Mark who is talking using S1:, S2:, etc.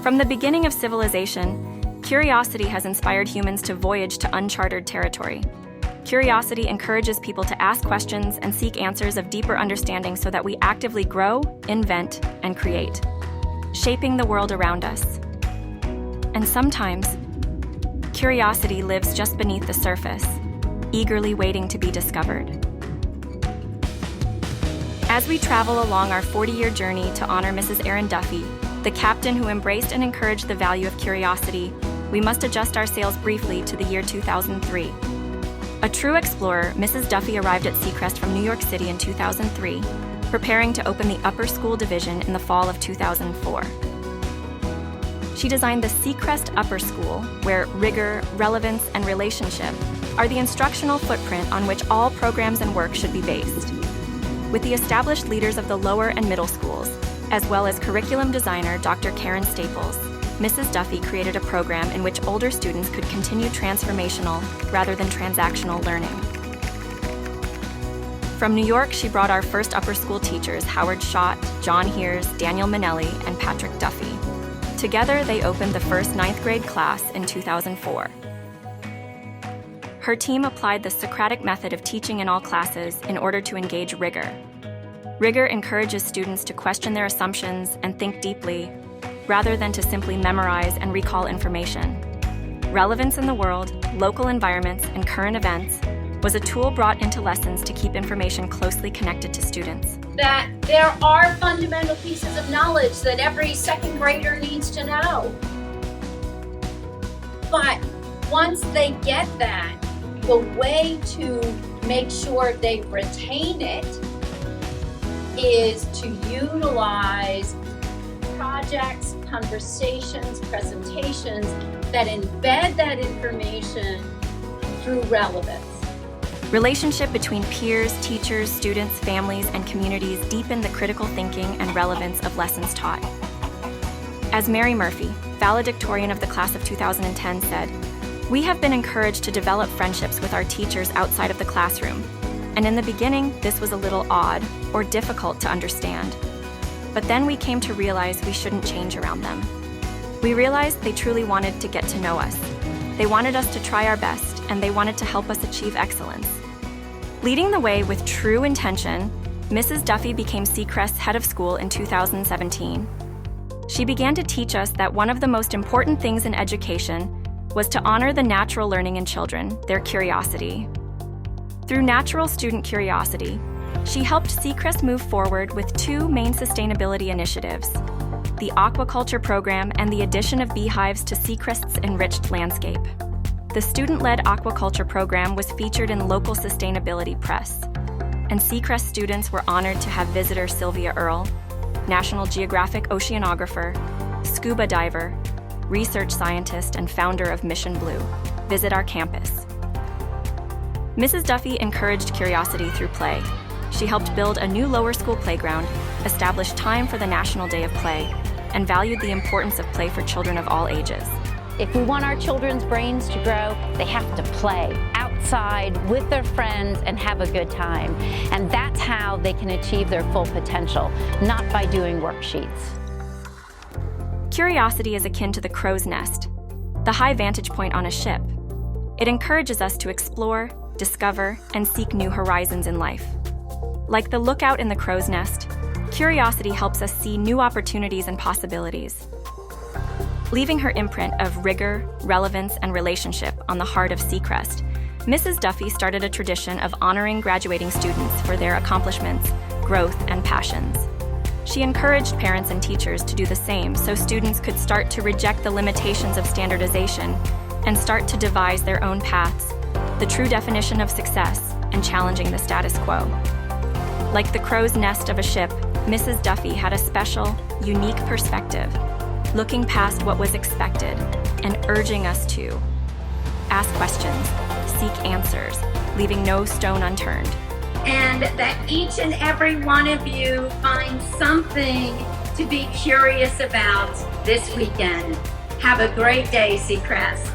S1: From the beginning of civilization, curiosity has inspired humans to voyage to uncharted territory. Curiosity encourages people to ask questions and seek answers of deeper understanding so that we actively grow, invent, and create, shaping the world around us. And sometimes, curiosity lives just beneath the surface, eagerly waiting to be discovered. As we travel along our 40-year journey to honor Mrs. Erin Duffy, the captain who embraced and encouraged the value of curiosity, we must adjust our sails briefly to the year 2003. A true explorer, Mrs. Duffy arrived at Seacrest from New York City in 2003, preparing to open the upper school division in the fall of 2004. She designed the Seacrest Upper School, where rigor, relevance, and relationship are the instructional footprint on which all programs and work should be based. With the established leaders of the lower and middle schools, as well as curriculum designer Dr. Karen Staples, Mrs. Duffy created a program in which older students could continue transformational rather than transactional learning. From New York, she brought our first upper school teachers, Howard Schott, John Heers, Daniel Minelli, and Patrick Duffy. Together, they opened the first 9th grade class in 2004. Her team applied the Socratic method of teaching in all classes in order to engage rigor. Rigor encourages students to question their assumptions and think deeply, rather than to simply memorize and recall information. Relevance in the world, local environments, and current events was a tool brought into lessons to keep information closely connected to students.
S2: That there are fundamental pieces of knowledge that every second grader needs to know. But once they get that, the way to make sure they retain it is to utilize projects, conversations, presentations that embed that information through relevance.
S1: Relationship between peers, teachers, students, families, and communities deepen the critical thinking and relevance of lessons taught. As Mary Murphy, valedictorian of the class of 2010, said, "We have been encouraged to develop friendships with our teachers outside of the classroom, and in the beginning, this was a little odd or difficult to understand. But then we came to realize we shouldn't change around them. We realized they truly wanted to get to know us. They wanted us to try our best, and they wanted to help us achieve excellence." Leading the way with true intention, Mrs. Duffy became Seacrest's head of school in 2017. She began to teach us that one of the most important things in education was to honor the natural learning in children, their curiosity. Through natural student curiosity, she helped Seacrest move forward with two main sustainability initiatives: the aquaculture program and the addition of beehives to Seacrest's enriched landscape. The student-led aquaculture program was featured in local sustainability press, and Seacrest students were honored to have visitor Sylvia Earle, National Geographic oceanographer, scuba diver, research scientist, and founder of Mission Blue, visit our campus. Mrs. Duffy encouraged curiosity through play. She helped build a new lower school playground, established time for the National Day of Play, and valued the importance of play for children of all ages.
S3: If we want our children's brains to grow, they have to play outside with their friends and have a good time. And that's how they can achieve their full potential, not by doing worksheets.
S1: Curiosity is akin to the crow's nest, the high vantage point on a ship. It encourages us to explore, discover, and seek new horizons in life. Like the lookout in the crow's nest, curiosity helps us see new opportunities and possibilities. Leaving her imprint of rigor, relevance, and relationship on the heart of Seacrest, Mrs. Duffy started a tradition of honoring graduating students for their accomplishments, growth, and passions. She encouraged parents and teachers to do the same so students could start to reject the limitations of standardization and start to devise their own paths, the true definition of success, and challenging the status quo. Like the crow's nest of a ship, Mrs. Duffy had a special, unique perspective, looking past what was expected and urging us to ask questions, seek answers, leaving no stone unturned.
S2: And that each and every one of you find something to be curious about this weekend. Have a great day, Seacrest.